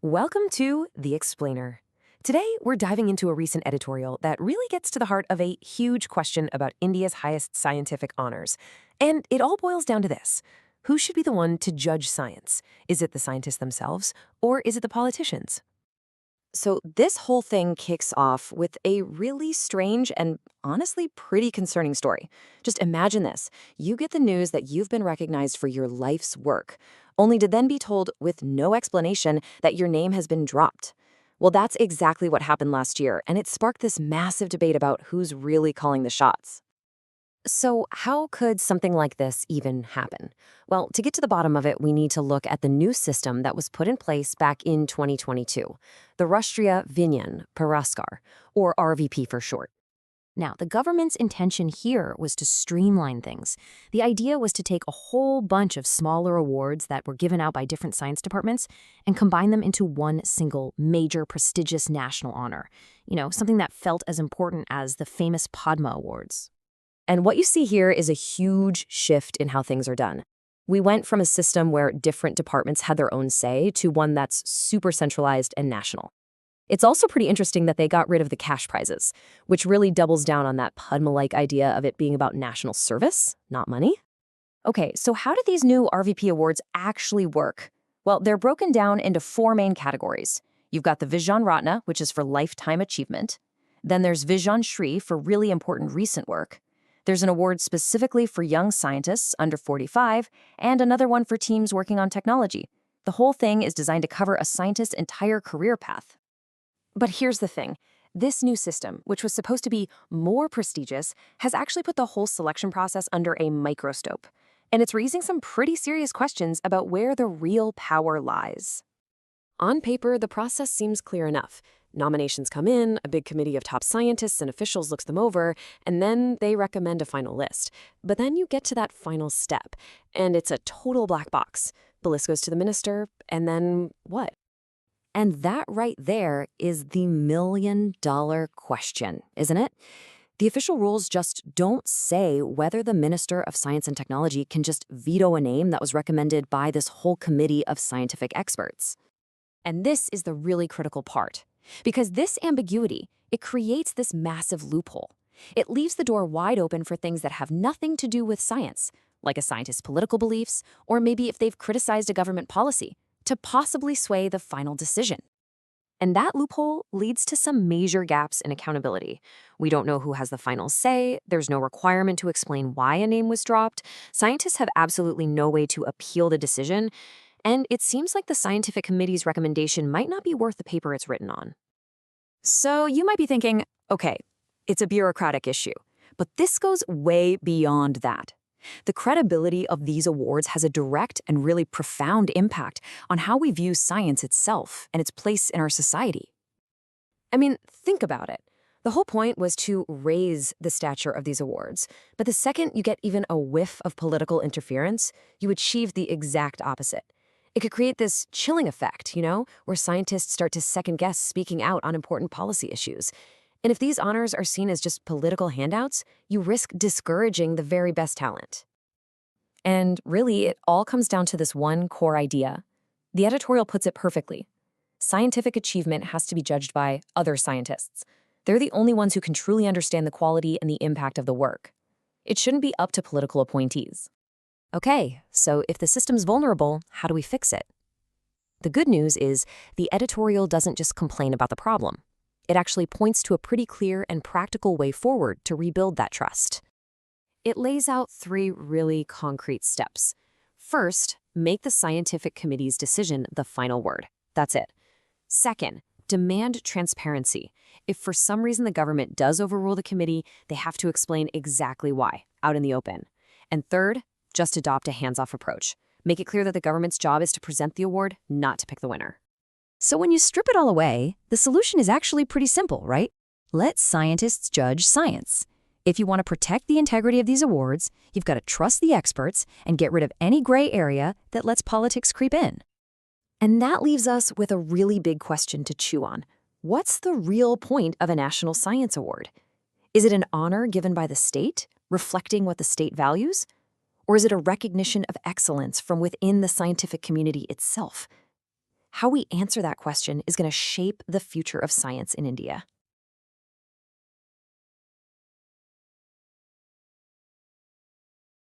Welcome to The Explainer. Today, we're diving into a recent editorial that really gets to the heart of a huge question about India's highest scientific honors. And it all boils down to this. Who should be the one to judge science? Is it the scientists themselves, or is it the politicians? So this whole thing kicks off with a really strange and honestly pretty concerning story. Just imagine this. You get the news that you've been recognized for your life's work, only to then be told with no explanation that your name has been dropped. Well, that's exactly what happened last year, and it sparked this massive debate about who's really calling the shots. So how could something like this even happen? Well, to get to the bottom of it, we need to look at the new system that was put in place back in 2022, the Rashtriya Vigyan Puraskar, or RVP for short. Now, the government's intention here was to streamline things. The idea was to take a whole bunch of smaller awards that were given out by different science departments and combine them into one single major prestigious national honor. Something that felt as important as the famous Padma Awards. And what you see here is a huge shift in how things are done. We went from a system where different departments had their own say to one that's super centralized and national. It's also pretty interesting that they got rid of the cash prizes, which really doubles down on that Padma-like idea of it being about national service, not money. Okay, so how do these new RVP awards actually work? Well, they're broken down into four main categories. You've got the Vigyan Ratna, which is for lifetime achievement. Then there's Vigyan Shri for really important recent work. There's an award specifically for young scientists under 45, and another one for teams working on technology. The whole thing is designed to cover a scientist's entire career path. But here's the thing. This new system, which was supposed to be more prestigious, has actually put the whole selection process under a microscope. And it's raising some pretty serious questions about where the real power lies. On paper, the process seems clear enough. Nominations come in, a big committee of top scientists and officials looks them over, and then they recommend a final list. But then you get to that final step, and it's a total black box. The list goes to the minister, and then what? And that right there is the million-dollar question, isn't it? The official rules just don't say whether the Minister of Science and Technology can just veto a name that was recommended by this whole committee of scientific experts. And this is the really critical part. Because this ambiguity, it creates this massive loophole. It leaves the door wide open for things that have nothing to do with science, like a scientist's political beliefs, or maybe if they've criticized a government policy, to possibly sway the final decision. And that loophole leads to some major gaps in accountability. We don't know who has the final say, there's no requirement to explain why a name was dropped, scientists have absolutely no way to appeal the decision, and it seems like the scientific committee's recommendation might not be worth the paper it's written on. So you might be thinking, okay, it's a bureaucratic issue, but this goes way beyond that. The credibility of these awards has a direct and really profound impact on how we view science itself and its place in our society. I mean, think about it. The whole point was to raise the stature of these awards, but the second you get even a whiff of political interference, you achieve the exact opposite. It could create this chilling effect, where scientists start to second-guess speaking out on important policy issues. And if these honors are seen as just political handouts, you risk discouraging the very best talent. And really, it all comes down to this one core idea. The editorial puts it perfectly. Scientific achievement has to be judged by other scientists. They're the only ones who can truly understand the quality and the impact of the work. It shouldn't be up to political appointees. Okay, so if the system's vulnerable, how do we fix it? The good news is the editorial doesn't just complain about the problem. It actually points to a pretty clear and practical way forward to rebuild that trust. It lays out three really concrete steps. First, make the scientific committee's decision the final word. That's it. Second, demand transparency. If for some reason the government does overrule the committee, they have to explain exactly why, out in the open. And third, just adopt a hands-off approach. Make it clear that the government's job is to present the award, not to pick the winner. So when you strip it all away, the solution is actually pretty simple, right? Let scientists judge science. If you want to protect the integrity of these awards, you've got to trust the experts and get rid of any gray area that lets politics creep in. And that leaves us with a really big question to chew on. What's the real point of a National Science Award? Is it an honor given by the state, reflecting what the state values? Or is it a recognition of excellence from within the scientific community itself? How we answer that question is going to shape the future of science in India.